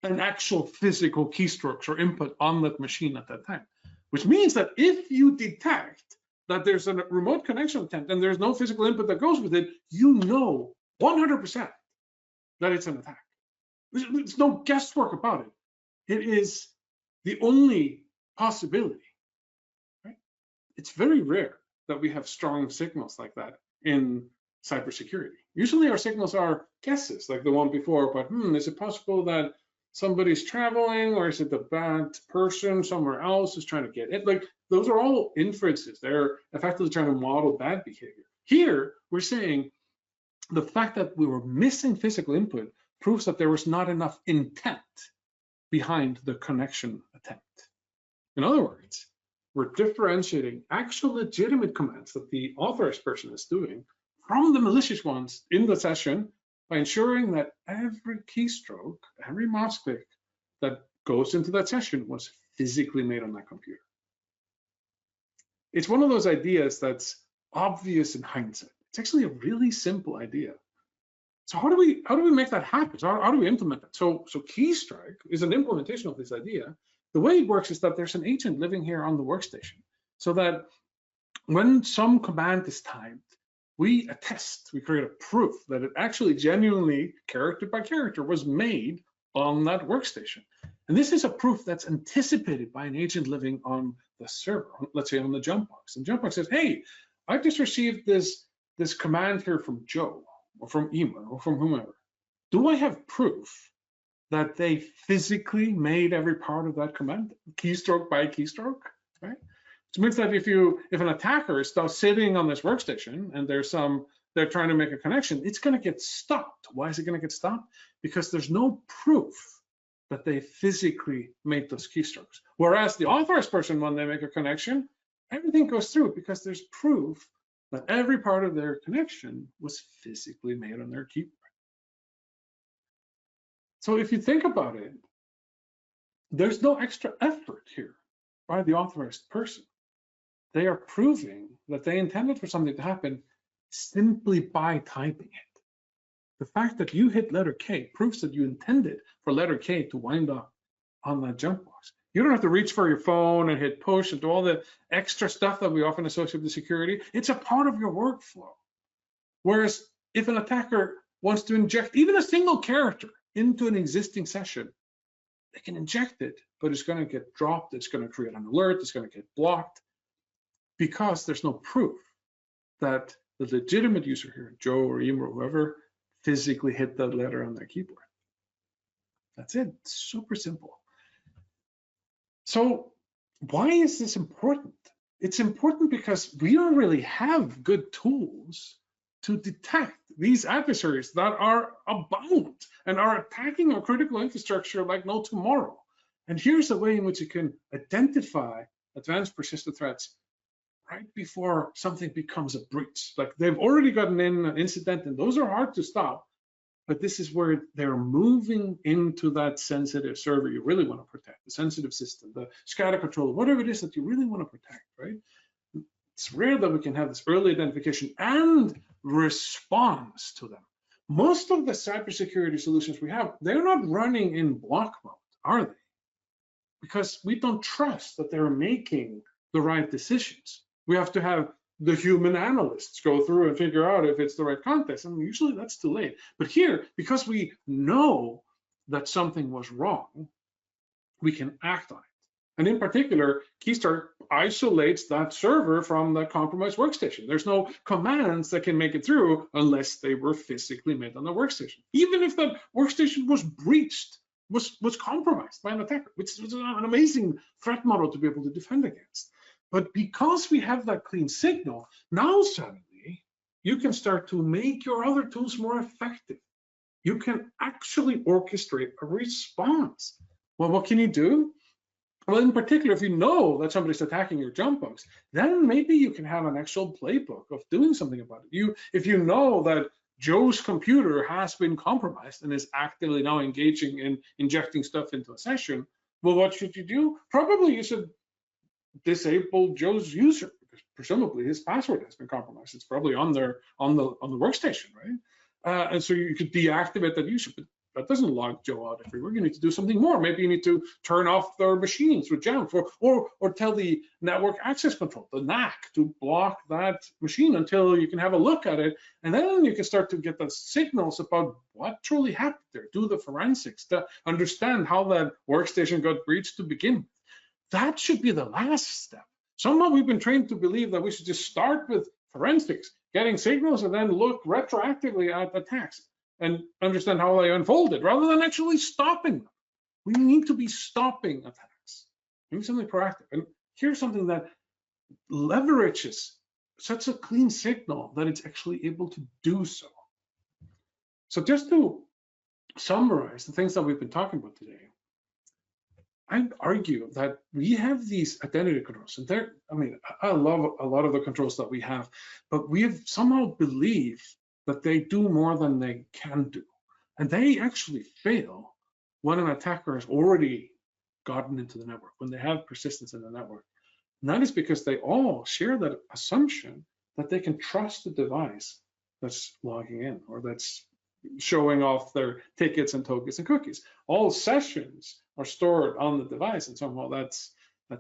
and actual physical keystrokes or input on that machine at that time. Which means that if you detect that there's a remote connection attempt and there's no physical input that goes with it, you know 100% that it's an attack. There's no guesswork about it. It is the only possibility. Right? It's very rare that we have strong signals like that in cybersecurity. Usually our signals are guesses, like the one before, but is it possible that somebody's traveling, or is it the bad person somewhere else is trying to get it? Like, those are all inferences. They're effectively trying to model bad behavior. Here, we're saying the fact that we were missing physical input proves that there was not enough intent behind the connection attempt. In other words, we're differentiating actual legitimate commands that the authorized person is doing from the malicious ones in the session by ensuring that every keystroke, every mouse click that goes into that session was physically made on that computer. It's one of those ideas that's obvious in hindsight. It's actually a really simple idea. So how do we make that happen? So how do we implement that? So Keystrike is an implementation of this idea. The way it works is that there's an agent living here on the workstation, so that when some command is typed, we attest, we create a proof that it actually genuinely, character by character, was made on that workstation. And this is a proof that's anticipated by an agent living on the server, let's say on the jump box. And jump box says, hey, I just received this command here from Joe, or from Ymir, or from whomever. Do I have proof that they physically made every part of that command, keystroke by keystroke, right? Which means that if an attacker is still sitting on this workstation and they're trying to make a connection, it's going to get stopped. Why is it going to get stopped? Because there's no proof that they physically made those keystrokes. Whereas the authorized person, when they make a connection, everything goes through because there's proof that every part of their connection was physically made on their keyboard. So if you think about it, there's no extra effort here by the authorized person. They are proving that they intended for something to happen simply by typing it. The fact that you hit letter K proves that you intended for letter K to wind up on that jump box. You don't have to reach for your phone and hit push and do all the extra stuff that we often associate with security. It's a part of your workflow. Whereas if an attacker wants to inject even a single character into an existing session, they can inject it, but it's going to get dropped. It's going to create an alert. It's going to get blocked because there's no proof that the legitimate user here, Joe or Ymir or whoever, physically hit that letter on their keyboard. That's it. It's super simple. So why is this important? It's important because we don't really have good tools to detect these adversaries that are abound and are attacking our critical infrastructure like no tomorrow. And here's the way in which you can identify advanced persistent threats right before something becomes a breach. Like they've already gotten in an incident, and those are hard to stop. But this is where they're moving into that sensitive server you really want to protect, the sensitive system, the SCADA controller, whatever it is that you really want to protect, right? It's rare that we can have this early identification and response to them. Most of the cybersecurity solutions we have, they're not running in block mode, are they? Because we don't trust that they're making the right decisions. We have to have the human analysts go through and figure out if it's the right context, and usually that's too late. But here, because we know that something was wrong, we can act on it. And in particular, Keystrike isolates that server from that compromised workstation. There's no commands that can make it through unless they were physically made on the workstation. Even if that workstation was breached, was compromised by an attacker, which is an amazing threat model to be able to defend against. But because we have that clean signal, now suddenly you can start to make your other tools more effective. You can actually orchestrate a response. Well, what can you do? Well, in particular, if you know that somebody's attacking your jump bugs, then maybe you can have an actual playbook of doing something about it. If you know that Joe's computer has been compromised and is actively now engaging in injecting stuff into a session, well, what should you do? Probably you should disable Joe's user, because presumably his password has been compromised. It's probably on the workstation, right? And so you could deactivate that user, but that doesn't log Joe out everywhere. You need to do something more. Maybe you need to turn off their machines with Jamf, or tell the network access control, the NAC, to block that machine until you can have a look at it. And then you can start to get the signals about what truly happened there. Do the forensics to understand how that workstation got breached to begin with. That should be the last step. Somehow we've been trained to believe that we should just start with forensics, getting signals, and then look retroactively at attacks and understand how they unfolded, rather than actually stopping them. We need to be stopping attacks, doing something proactive. And here's something that leverages such a clean signal that it's actually able to do so. So just to summarize the things that we've been talking about today, I'd argue that we have these identity controls, and I love a lot of the controls that we have, but we have somehow believed that they do more than they can do. And they actually fail when an attacker has already gotten into the network, when they have persistence in the network. And that is because they all share that assumption that they can trust the device that's logging in, or that's showing off their tickets and tokens and cookies. All sessions are stored on the device, and somehow that's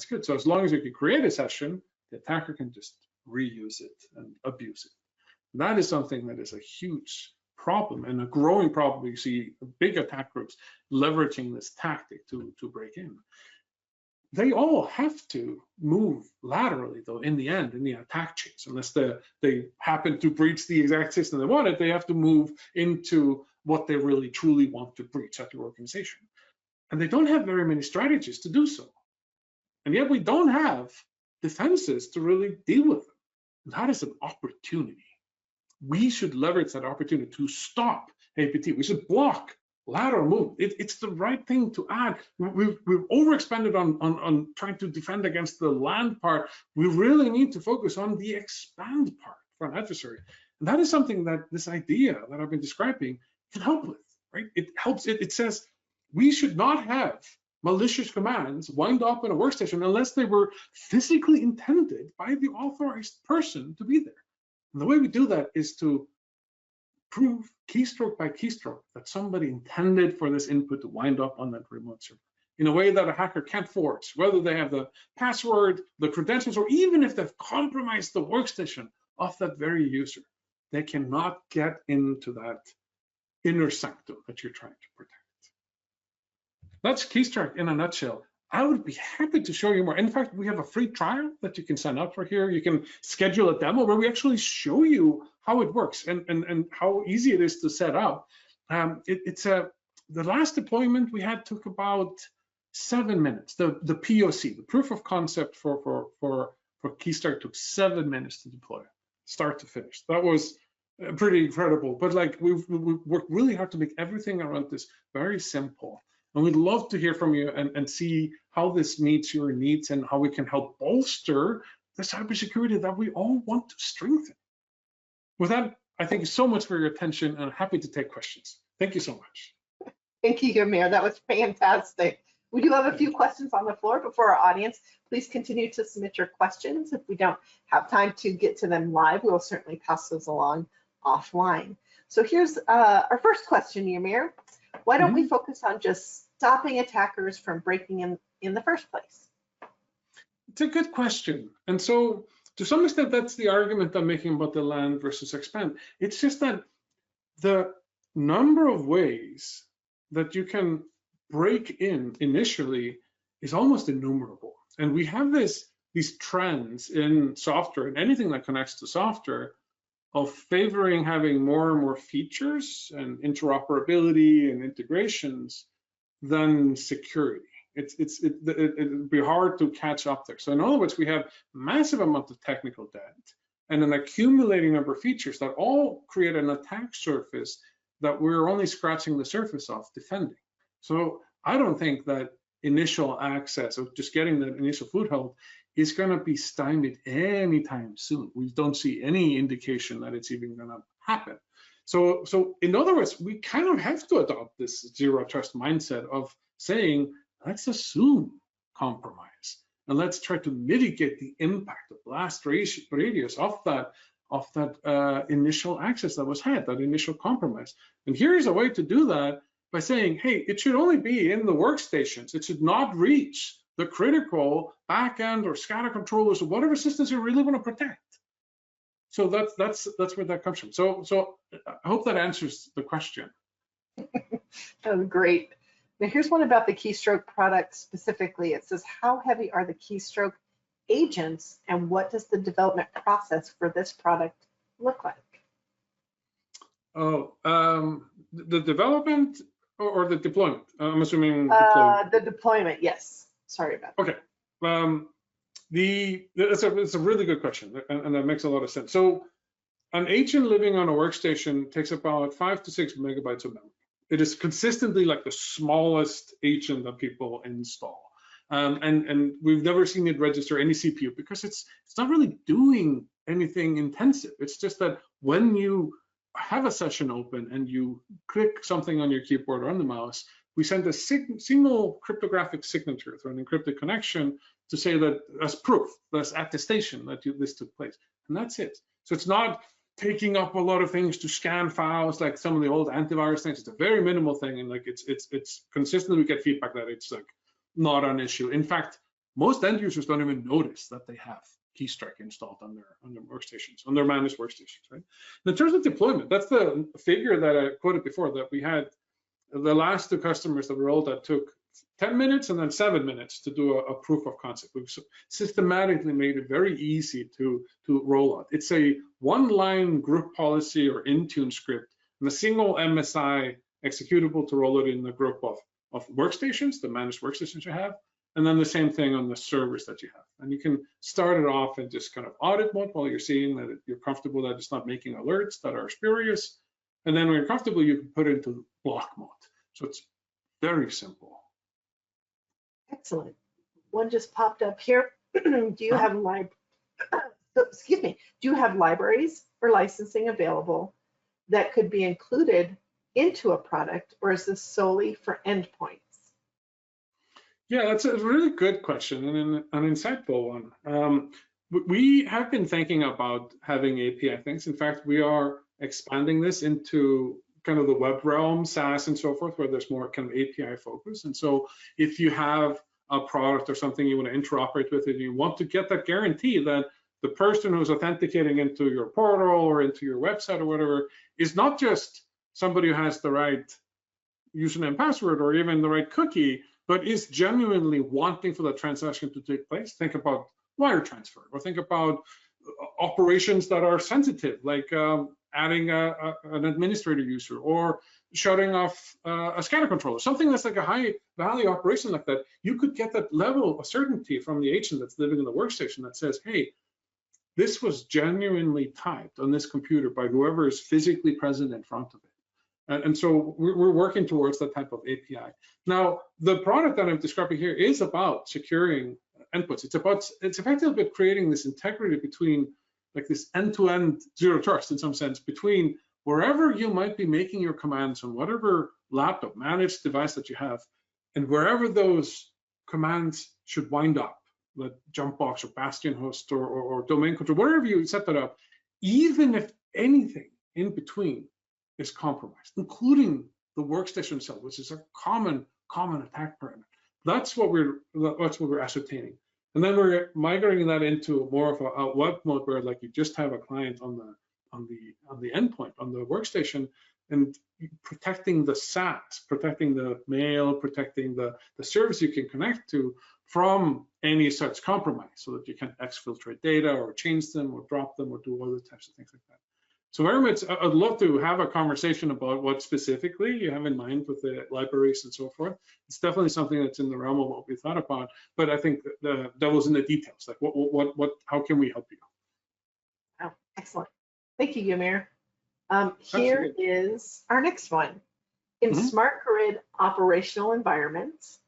good. So as long as you can create a session, the attacker can just reuse it and abuse it. That is something that is a huge problem, and a growing problem. You see big attack groups leveraging this tactic to break in. They all have to move laterally, though, in the end, in the attack chains. Unless they happen to breach the exact system they wanted, they have to move into what they really truly want to breach at your organization. And they don't have very many strategies to do so. And yet we don't have defenses to really deal with them. And that is an opportunity. We should leverage that opportunity to stop APT. We should block lateral move. It's the right thing to add. We've overexpended on trying to defend against the land part. We really need to focus on the expand part for an adversary. And that is something that this idea that I've been describing can help with, right? It helps. It says we should not have malicious commands wind up in a workstation unless they were physically intended by the authorized person to be there. And the way we do that is to prove keystroke by keystroke that somebody intended for this input to wind up on that remote server in a way that a hacker can't forge, whether they have the password, the credentials, or even if they've compromised the workstation of that very user. They cannot get into that inner sanctum that you're trying to protect. That's Keystrike in a nutshell. I would be happy to show you more. In fact, we have a free trial that you can sign up for here. You can schedule a demo where we actually show you how it works and how easy it is to set up. The last deployment we had took about 7 minutes. The POC, the proof of concept for Keystrike, took 7 minutes to deploy, start to finish. That was pretty incredible. But like we've worked really hard to make everything around this very simple. And we'd love to hear from you and see how this meets your needs and how we can help bolster the cybersecurity that we all want to strengthen. With that, I thank you so much for your attention, and I'm happy to take questions. Thank you so much. Thank you, Ymir. That was fantastic. We do have a few questions on the floor, but for our audience, please continue to submit your questions. If we don't have time to get to them live, we will certainly pass those along offline. So here's our first question, Ymir. Why don't we focus on just stopping attackers from breaking in the first place? It's a good question. And so to some extent, that's the argument I'm making about the land versus expand. It's just that the number of ways that you can break in initially is almost innumerable. And we have these trends in software and anything that connects to software of favoring having more and more features and interoperability and integrations than security. It'd be hard to catch up there. So in other words, we have massive amount of technical debt and an accumulating number of features that all create an attack surface that we're only scratching the surface of defending. So I don't think that initial access or just getting that initial foothold is going to be stymied anytime soon. We don't see any indication that it's even going to happen. So in other words, we kind of have to adopt this zero trust mindset of saying, let's assume compromise and let's try to mitigate the impact, the blast radius of that initial access that was had, that initial compromise. And here's a way to do that by saying, hey, it should only be in the workstations. It should not reach the critical backend or SCADA controllers or whatever systems you really want to protect. So that's where that comes from. So I hope that answers the question. Oh, great. Now here's one about the Keystroke product specifically. It says, how heavy are the Keystroke agents and what does the development process for this product look like? Oh, the development or the deployment? I'm assuming deployment. The deployment, yes. Sorry about that. Okay. It's a really good question, and that makes a lot of sense. So an agent living on a workstation takes about 5 to 6 megabytes of memory. It is consistently like the smallest agent that people install. And we've never seen it register any CPU because it's not really doing anything intensive. It's just that when you have a session open and you click something on your keyboard or on the mouse, we send a single cryptographic signature through an encrypted connection to say that as proof, as attestation that this took place, and that's it. So it's not taking up a lot of things to scan files like some of the old antivirus things. It's a very minimal thing, and like it's consistently we get feedback that it's like not an issue. In fact, most end users don't even notice that they have Keystrike installed on their workstations, on their managed workstations, right? And in terms of deployment, that's the figure that I quoted before, that we had the last 2 customers that we rolled out took 10 minutes and then 7 minutes to do a proof of concept. We've systematically made it very easy to roll out. It's a one-line group policy or Intune script and a single MSI executable to roll it in the group of workstations, the managed workstations you have, and then the same thing on the servers that you have. And you can start it off in just kind of audit mode while you're seeing that you're comfortable that it's not making alerts that are spurious. And then when you're comfortable, you can put it into block mode. So it's very simple. Excellent. One just popped up here. Do you have do you have libraries or licensing available that could be included into a product, or is this solely for endpoints? Yeah, that's a really good question and an insightful one. We have been thinking about having API things. In fact, we are expanding this into kind of the web realm, SaaS and so forth, where there's more kind of API focus. And so if you have a product or something you want to interoperate with it, you want to get that guarantee that the person who's authenticating into your portal or into your website or whatever is not just somebody who has the right username and password or even the right cookie, but is genuinely wanting for that transaction to take place. Think about wire transfer, or think about operations that are sensitive, like adding an administrator user or shutting off a SCADA controller, something that's like a high value operation like that. You could get that level of certainty from the agent that's living in the workstation that says, hey, this was genuinely typed on this computer by whoever is physically present in front of it. And so we're working towards that type of API. Now, the product that I'm describing here is about securing endpoints. It's effectively about creating this integrity between like this end-to-end zero trust in some sense between wherever you might be making your commands on whatever laptop managed device that you have, and wherever those commands should wind up, like jump box or bastion host or domain control, wherever you set that up, even if anything in between is compromised, including the workstation itself, which is a common attack parameter. That's what we're ascertaining. And then we're migrating that into more of a web mode where like you just have a client on the endpoint, on the workstation, and protecting the SaaS, protecting the mail, protecting the service you can connect to from any such compromise, so that you can exfiltrate data or change them or drop them or do other types of things like that. So very much, I'd love to have a conversation about what specifically you have in mind with the libraries and so forth. It's definitely something that's in the realm of what we thought about, but I think the devil's in the details. Like, how can we help you? Oh, excellent. Thank you, Ymir. Here Absolutely. is our next one. In smart grid operational environments,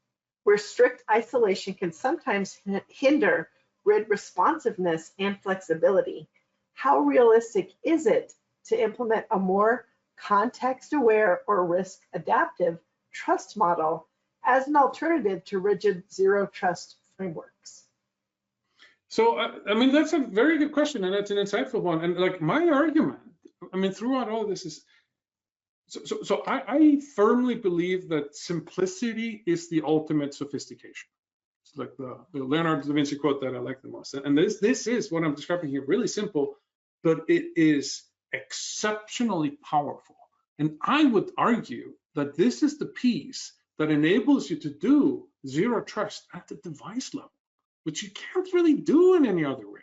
where strict isolation can sometimes hinder grid responsiveness and flexibility, how realistic is it to implement a more context-aware or risk-adaptive trust model as an alternative to rigid zero-trust frameworks? So, I mean, that's a very good question, and that's an insightful one. And like my argument, I mean, throughout all of this is, so I firmly believe that simplicity is the ultimate sophistication. It's like the Leonardo da Vinci quote that I like the most. And this is what I'm describing here, really simple, but it is exceptionally powerful. And I would argue that this is the piece that enables you to do zero trust at the device level, which you can't really do in any other way.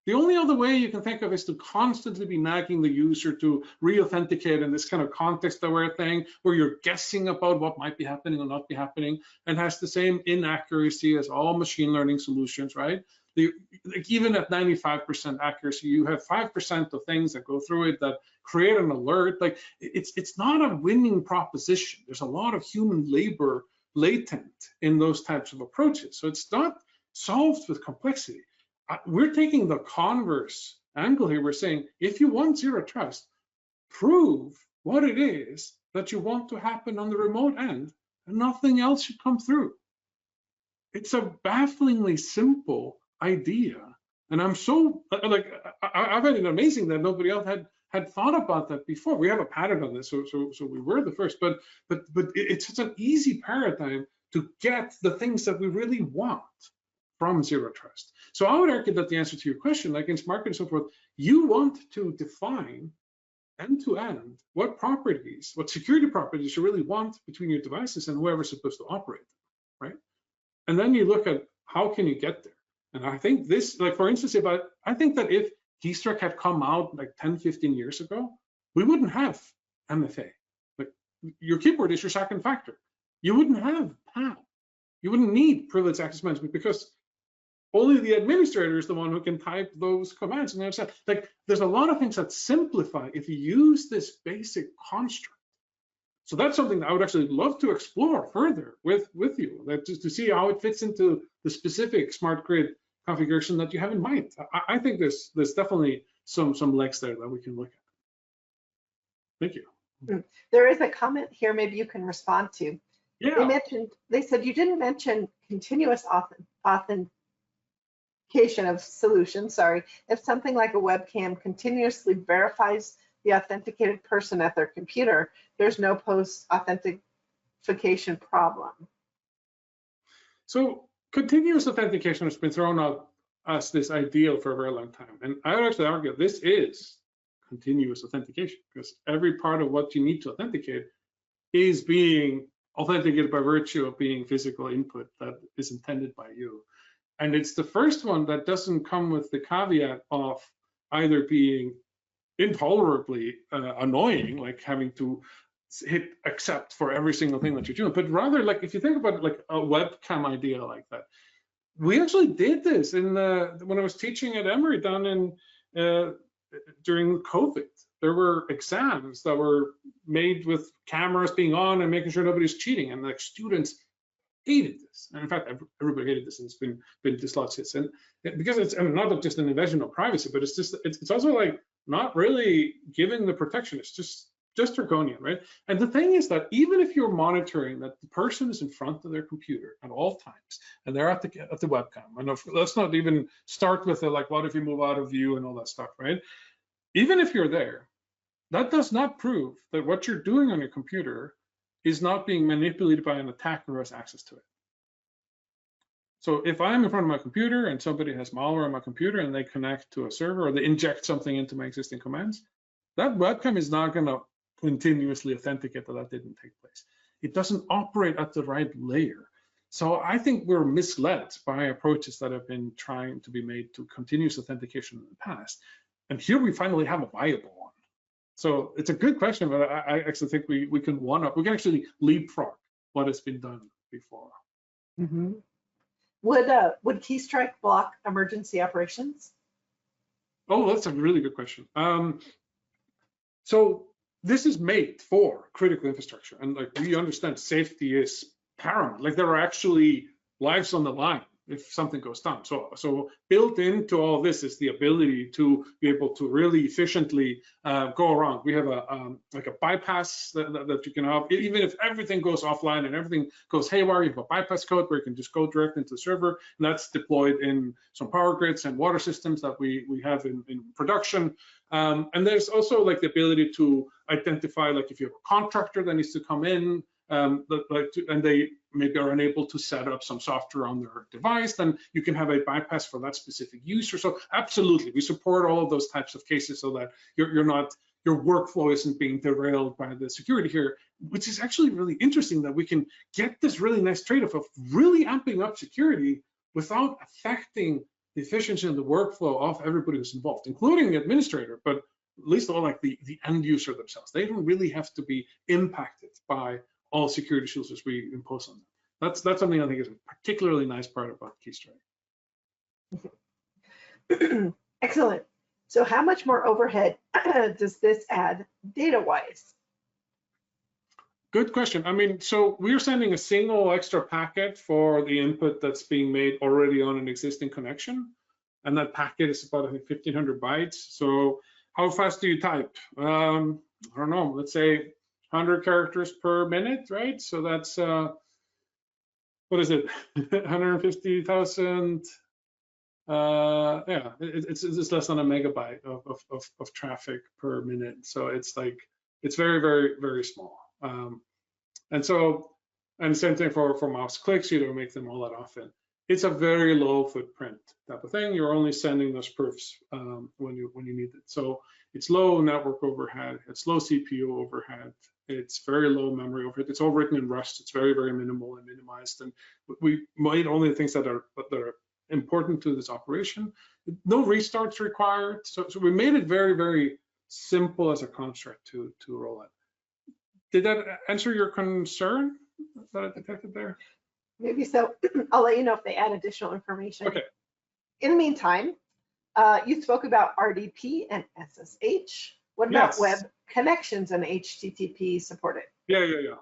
The only other way you can think of is to constantly be nagging the user to re-authenticate in this kind of context-aware thing where you're guessing about what might be happening or not be happening, and has the same inaccuracy as all machine learning solutions, right? Like even at 95% accuracy, you have 5% of things that go through it that create an alert. Like it's not a winning proposition. There's a lot of human labor latent in those types of approaches. So it's not solved with complexity. We're taking the converse angle here. We're saying, if you want zero trust, prove what it is that you want to happen on the remote end, and nothing else should come through. It's a bafflingly simple idea. And I'm so, like, I find it amazing that nobody else had thought about that before. We have a pattern on this, so we were the first, but it's such an easy paradigm to get the things that we really want from zero trust. So I would argue that the answer to your question, like in smart grid and so forth, you want to define end-to-end what properties, what security properties you really want between your devices and whoever's supposed to operate them, right? And then you look at how can you get there. And I think this, like for instance, I think that if Keystrike had come out like 10, 15 years ago, we wouldn't have MFA. Like your keyboard is your second factor. You wouldn't have PAM. You wouldn't need privileged access management because only the administrator is the one who can type those commands. And like, there's a lot of things that simplify if you use this basic construct. So that's something that I would actually love to explore further with you, that just to see how it fits into the specific smart grid configuration that you have in mind. I think there's definitely some legs there that we can look at. Thank you. There is a comment here, maybe you can respond to. Yeah. They said you didn't mention continuous authentication of solutions, if something like a webcam continuously verifies the authenticated person at their computer, there's no post-authentication problem. So continuous authentication has been thrown out as this ideal for a very long time. And I would actually argue this is continuous authentication because every part of what you need to authenticate is being authenticated by virtue of being physical input that is intended by you. And it's the first one that doesn't come with the caveat of either being intolerably annoying, like having to hit accept for every single thing that you're doing, but rather, like if you think about like a webcam idea like that, we actually did this in when I was teaching at Emory down in during COVID. There were exams that were made with cameras being on and making sure nobody's cheating, and like students hated this. And in fact, everybody hated this, and it's been dislodged since. And because it's not just an invasion of privacy, but it's just it's also like not really giving the protection. It's just draconian, right? And the thing is that even if you're monitoring that the person is in front of their computer at all times, and they're at the webcam, and let's not even start with the like, what if you move out of view and all that stuff, right? Even if you're there, that does not prove that what you're doing on your computer is not being manipulated by an attacker who has access to it. So if I'm in front of my computer and somebody has malware on my computer and they connect to a server or they inject something into my existing commands, that webcam is not going to continuously authenticate that didn't take place. It doesn't operate at the right layer. So I think we're misled by approaches that have been trying to be made to continuous authentication in the past. And here we finally have a viable one. So it's a good question, but I actually think we can actually leapfrog what has been done before. Mm-hmm. Would Keystrike block emergency operations? Oh, that's a really good question. So this is made for critical infrastructure, and like we understand safety is paramount. Like there are actually lives on the line if something goes down. So built into all this is the ability to be able to really efficiently go around. We have like a bypass that you can have, even if everything goes offline and everything goes haywire. You have a bypass code where you can just go direct into the server, and that's deployed in some power grids and water systems that we have in production. And there's also like the ability to identify, like if you have a contractor that needs to come in, and they maybe are unable to set up some software on their device, then you can have a bypass for that specific user. So absolutely, we support all of those types of cases so that your workflow isn't being derailed by the security here, which is actually really interesting that we can get this really nice trade-off of really amping up security without affecting the efficiency and the workflow of everybody who's involved, including the administrator, but at least all like the end user themselves. They don't really have to be impacted by all security issues as we impose on them. That's something I think is a particularly nice part about Keystrike. Excellent. So how much more overhead does this add data-wise? Good question. I mean, so we're sending a single extra packet for the input that's being made already on an existing connection. And that packet is about, I think, 1,500 bytes. So how fast do you type? I don't know, let's say 100 characters per minute, right? So that's, what is it, 150,000? Yeah, it's less than a megabyte of traffic per minute. So it's like, it's very, very, very small. And same thing for mouse clicks, you don't make them all that often. It's a very low footprint type of thing. You're only sending those proofs when you need it. So it's low network overhead, it's low CPU overhead, it's very low memory overhead. It's all written in Rust. It's very, very minimal and minimized. And we made only the things that are important to this operation. No restarts required. So we made it very, very simple as a construct to roll out. Did that answer your concern that I detected there? Maybe so. I'll let you know if they add additional information. Okay. In the meantime, you spoke about RDP and SSH. What about web connections and HTTP supported? Yeah,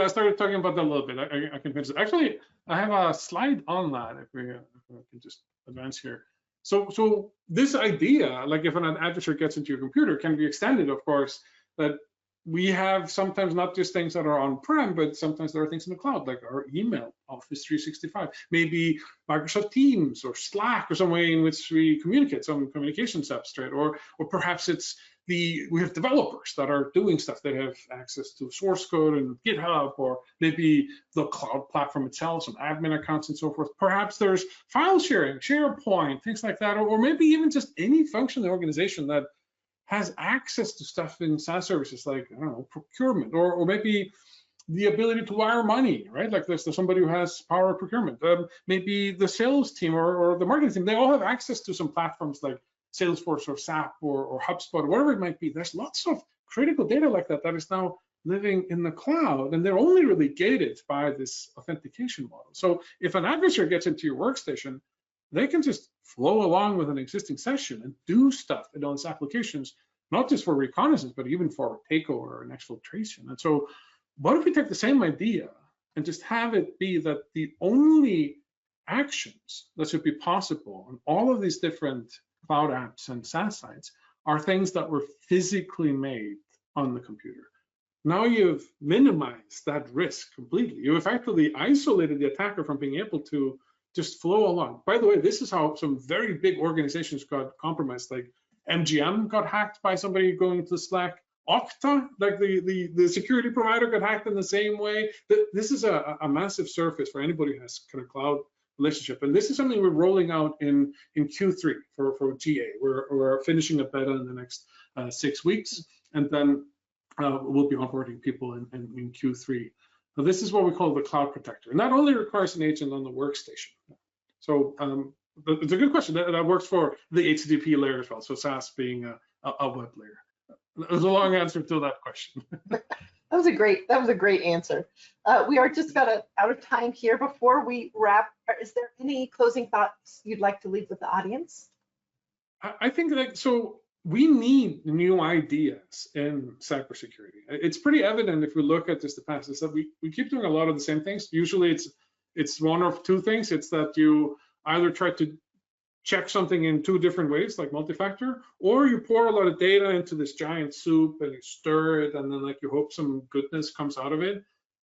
I started talking about that a little bit. I can finish it. Actually, I have a slide on that if we can just advance here. So this idea, like if an adversary gets into your computer, can be extended, of course, that we have sometimes not just things that are on-prem, but sometimes there are things in the cloud, like our email, Office 365, maybe Microsoft Teams or Slack or some way in which we communicate, some communication substrate, or perhaps it's we have developers that are doing stuff. They have access to source code and GitHub, or maybe the cloud platform itself, some admin accounts and so forth. Perhaps there's file sharing, SharePoint, things like that, or maybe even just any function in the organization that has access to stuff in SaaS services like, I don't know, procurement, or maybe the ability to wire money, right? Like there's somebody who has power of procurement. Maybe the sales team or the marketing team, they all have access to some platforms like Salesforce or SAP or HubSpot, or whatever it might be. There's lots of critical data like that is now living in the cloud, and they're only really gated by this authentication model. So if an adversary gets into your workstation, they can just flow along with an existing session and do stuff in those applications, not just for reconnaissance, but even for takeover and exfiltration. And so what if we take the same idea and just have it be that the only actions that should be possible on all of these different cloud apps and SaaS sites are things that were physically made on the computer? Now you've minimized that risk completely. You effectively isolated the attacker from being able to just flow along. By the way, this is how some very big organizations got compromised. Like MGM got hacked by somebody going to Slack. Okta, like the security provider, got hacked in the same way. This is a massive surface for anybody who has kind of cloud relationship. And this is something we're rolling out in Q3 for GA. We're finishing a beta in the next 6 weeks. And then we'll be onboarding people in Q3. Now, this is what we call the cloud protector. And that only requires an agent on the workstation. So it's a good question. That works for the HTTP layer as well. So SaaS being a web layer. There's a long answer to that question. That was a great answer. We are just out of time here. Before we wrap, is there any closing thoughts you'd like to leave with the audience? I think so we need new ideas in cybersecurity. It's pretty evident if we look at just the past, is that we keep doing a lot of the same things. Usually it's one of two things. It's that you either try to check something in two different ways, like multi-factor, or you pour a lot of data into this giant soup and you stir it, and then like you hope some goodness comes out of it.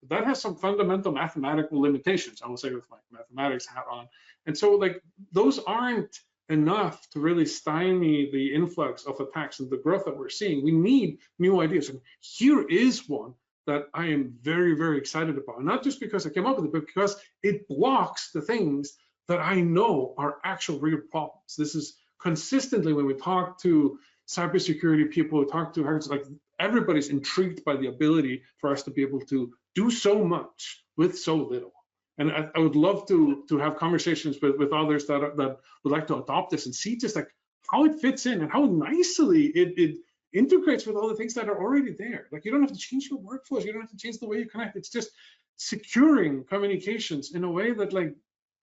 That has some fundamental mathematical limitations, I will say, with my mathematics hat on. And so like those aren't enough to really stymie the influx of attacks and the growth that we're seeing. We need new ideas. And here is one that I am very, very excited about. Not just because I came up with it, but because it blocks the things that I know are actual real problems. This is consistently when we talk to cybersecurity people, talk to hackers, like everybody's intrigued by the ability for us to be able to do so much with so little. And I would love to have conversations with others that would like to adopt this and see just like how it fits in and how nicely it integrates with all the things that are already there. Like you don't have to change your workflows, you don't have to change the way you connect. It's just securing communications in a way that like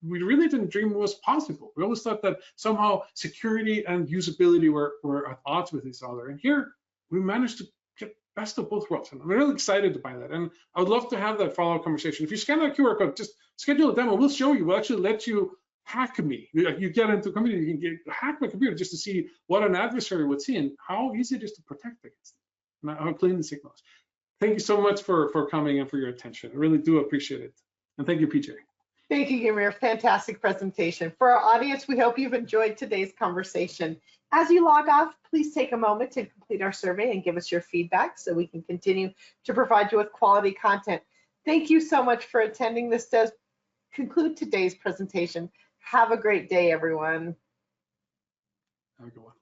we really didn't dream was possible. We always thought that somehow security and usability were at odds with each other. And here we managed to get best of both worlds. And I'm really excited by that. And I would love to have that follow-up conversation. If you scan that QR code, just schedule a demo. We'll show you. We'll actually let you hack me. You get into a computer, you can hack my computer just to see what an adversary would see and how easy it is to protect against it, and how clean the signal is. Thank you so much for coming and for your attention. I really do appreciate it. And thank you, PJ. Thank you, Ymir. Fantastic presentation. For our audience, we hope you've enjoyed today's conversation. As you log off, please take a moment to complete our survey and give us your feedback so we can continue to provide you with quality content. Thank you so much for attending. This does conclude today's presentation. Have a great day, everyone. Have a good one.